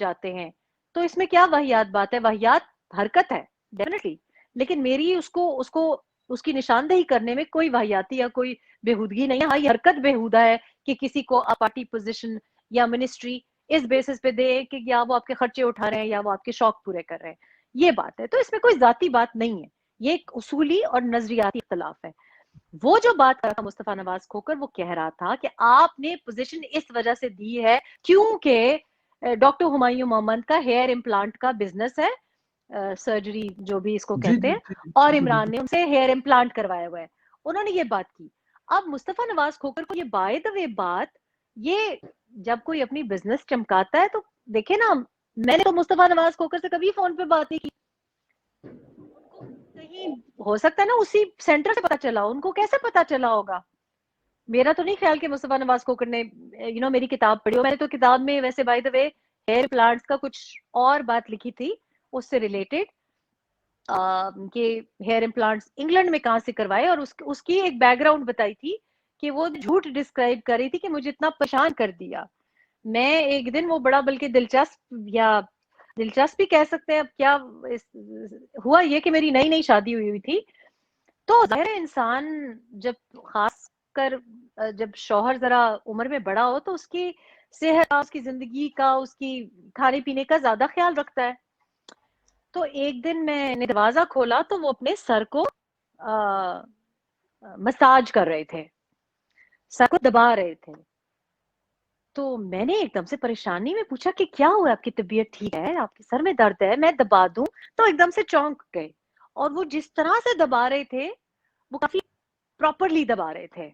जाते हैं, तो इसमें क्या वाहियात बात है? वाहियात हरकत है डेफिनेटली, लेकिन मेरी उसको उसको उसकी निशानदेही करने में कोई वाहियाती या कोई बेहूदगी नहीं है। हाँ, ये हरकत बेहुदा है कि किसी को पार्टी पोजीशन या मिनिस्ट्री इस बेसिस पे दे कि या वो आपके खर्चे उठा रहे हैं या वो आपके शौक पूरे कर रहे हैं, ये बात है। तो इसमें कोई जाती बात नहीं है, ये एक उसूली और नजरियाती इख्तलाफ है। वो जो बात कर रहा था मुस्तफा नवाज खोकर, वो कह रहा था कि आपने पोजीशन इस वजह से दी है क्योंकि डॉक्टर हुमायूं मोहम्मद का हेयर इम्प्लांट का बिजनेस है, सर्जरी जो भी इसको जी कहते जी हैं, जी जी, और बिल्कुल इमरान बिल्कुल। ने उनसे हेयर इम्प्लांट करवाया हुआ है। उन्होंने ये बात की। अब मुस्तफा नवाज खोकर को ये बाय द वे बात, ये जब कोई अपनी बिजनेस चमकाता है तो देखे ना, मैंने तो मुस्तफा नवाज खोकर से कभी फोन पे बात नहीं की, उनको कहीं हो सकता है ना उसी सेंटर से पता चला, उनको कैसे पता चला होगा? मेरा तो नहीं ख्याल कि मुस्तफा नवाज खोकर ने मेरी किताब पढ़ी हो। मैंने तो किताब में वैसे by the way hair plants का कुछ और बात लिखी थी उससे रिलेटेड, कि हेयर इम्प्लांट्स इंग्लैंड में कहाँ से करवाए, और उसकी एक बैकग्राउंड बताई थी कि वो झूठ डिस्क्राइब कर रही थी कि मुझे इतना परेशान कर दिया। मैं एक दिन वो बड़ा बल्कि दिलचस्प, या दिलचस्प भी कह सकते हैं अब क्या, इस, हुआ ये कि मेरी नई नई शादी हुई हुई थी। तो जाहिर है इंसान जब, खास कर जब शौहर जरा उम्र में बड़ा हो तो उसकी सेहत का, उसकी जिंदगी का, उसकी खाने पीने का ज्यादा ख्याल रखता है। तो एक दिन मैंने दरवाजा खोला तो वो अपने सर को मसाज कर रहे थे, सर को दबा रहे थे। तो मैंने एकदम से परेशानी में पूछा कि क्या हुआ, आपकी तबीयत ठीक है, आपके सर में दर्द है, मैं दबा दूं? तो एकदम से चौंक गए, और वो जिस तरह से दबा रहे थे वो काफी प्रॉपरली दबा रहे थे।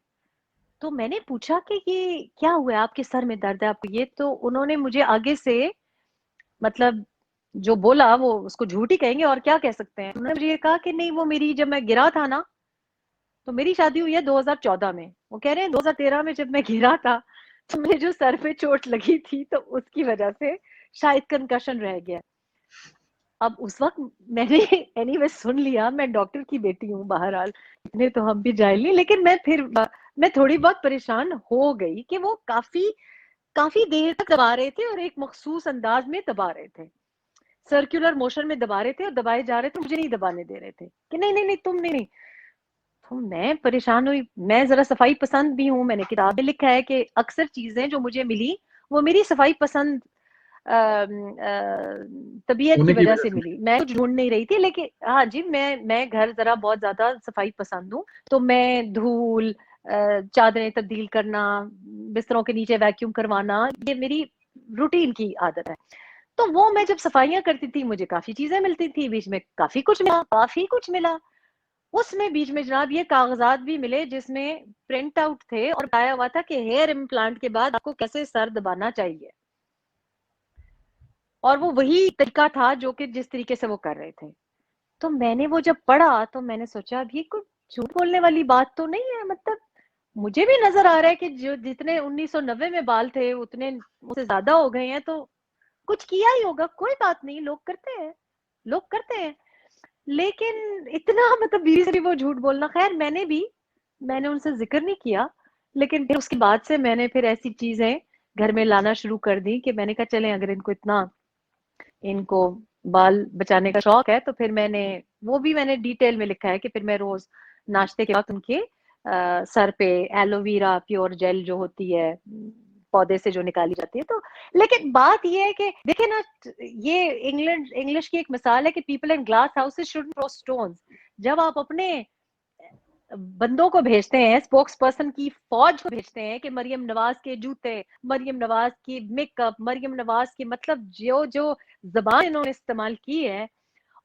तो मैंने पूछा कि ये क्या हुआ है, आपके सर में दर्द है आपको? ये तो उन्होंने मुझे आगे से, मतलब जो बोला वो उसको झूठ ही कहेंगे और क्या कह सकते हैं, उन्होंने मुझे ये कहा कि नहीं, वो मेरी, जब मैं गिरा था ना, तो मेरी शादी हुई है 2014 में, वो कह रहे हैं 2013 में जब मैं गिरा था तो मेरे जो सर पे चोट लगी थी तो उसकी वजह से शायद कंकशन रह गया। अब उस वक्त मैंने एनीवे सुन लिया, मैं डॉक्टर की बेटी हूँ बहरहाल, इतने तो हम भी जाहिल नहीं, लेकिन मैं थोड़ी बहुत परेशान हो गई कि वो काफी काफी देर तक दबा रहे थे और एक मखसूस अंदाज में दबा रहे थे, सर्कुलर मोशन में दबा रहे थे और दबाए जा रहे थे, मुझे नहीं दबाने दे रहे थे कि नहीं नहीं नहीं तुम नहीं नहीं। तो मैं परेशान हुई, मैं जरा सफाई पसंद भी हूँ, मैंने किताब में लिखा है कि अक्सर चीजें जो मुझे मिली वो मेरी सफाई पसंद तबीयत की होने की वजह वजह से से। मिली, मैं कुछ ढूंढ नहीं रही थी। लेकिन हाँ जी, मैं घर जरा बहुत ज्यादा सफाई पसंद हूँ, तो मैं धूल, चादरें तब्दील करना, बिस्तरों के नीचे वैक्यूम करवाना, ये मेरी रूटीन की आदत है। तो वो मैं जब सफाइयां करती थी मुझे काफी चीजें मिलती थी, बीच में काफी कुछ मिला, काफी कुछ मिला। उसमें बीच में जनाब ये कागजात भी मिले जिसमें प्रिंट आउट थे और बताया हुआ था कि हेयर इम्प्लांट के बाद आपको कैसे सर दबाना चाहिए, और वो वही तरीका था जो कि जिस तरीके से वो कर रहे थे। तो मैंने वो जब पढ़ा तो मैंने सोचा अब ये कुछ झूठ बोलने वाली बात तो नहीं है, मतलब मुझे भी नजर आ रहा है कि जो जितने 1990 में बाल थे उतने उससे ज्यादा हो गए हैं, तो कुछ किया ही होगा, कोई बात नहीं, लोग करते हैं, लोग करते हैं। लेकिन इतना मतलब बीवी से भी वो झूठ बोलना, खैर मैंने उनसे जिक्र नहीं किया। लेकिन फिर उसके बाद से मैंने फिर ऐसी चीजें घर में लाना शुरू कर दी कि मैंने कहा चलें, अगर इनको बाल बचाने का शौक है तो फिर मैंने डिटेल में लिखा है कि फिर मैं रोज नाश्ते के वक्त उनके सर पे एलोवेरा प्योर जेल जो होती है, पौधे से जो निकाली जाती है, तो लेकिन बात ये है कि देखिए ना, ये इंग्लिश की एक मिसाल है कि people in glass houses shouldn't throw stones. जब आप अपने बंदों को भेजते हैं, स्पोक्स पर्सन की फौज को भेजते हैं कि मरियम नवाज के जूते, मरियम नवाज की मेकअप, मरियम नवाज की, मतलब जो जो जबान इन्होंने इस्तेमाल की है,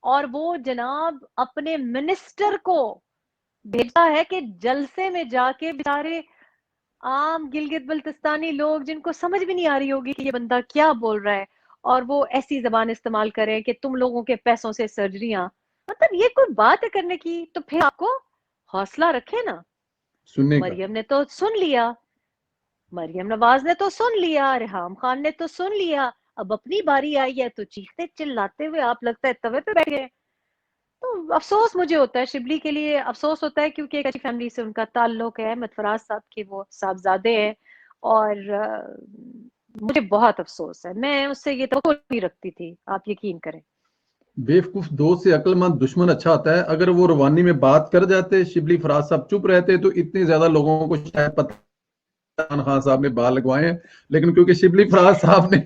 और वो जनाब अपने मिनिस्टर को भेजा है कि जलसे में जाके बेचारे आम गिलगित बल्तिस्तानी लोग जिनको समझ भी नहीं आ रही होगी कि ये बंदा क्या बोल रहा है, और वो ऐसी जबान इस्तेमाल करें कि तुम लोगों के पैसों से सर्जरियां, मतलब ये कोई बात है करने की? तो फिर आपको हौसला रखे ना। सुनने का। मरियम ने तो सुन लिया, मरियम नवाज ने तो सुन लिया, रेहाम खान ने तो सुन लिया, अब अपनी बारी आई है तो चीखते चिल्लाते हुए आप लगता है तवे पे बैठे हैं। तो अफसोस मुझे होता है, शिबली के लिए अफसोस होता है, क्योंकि एक अच्छी फैमिली से उनका ताल्लुक है, अहमद फराज साहब के वो साहबजादे हैं, और मुझे बहुत अफ़सोस है। मैं उससे ये तवक्को नहीं रखती थी, आप यकीन करें। बेवकूफ दोस्त से अक्लमंद दुश्मन अच्छा आता है। अगर वो रवानी में बात कर जाते, शिबली फराज साहब चुप रहते, तो इतने ज्यादा लोगों को शायद पता खान साहब ने बाल लगवाए हैं, लेकिन क्योंकि शिबली फराज साहब ने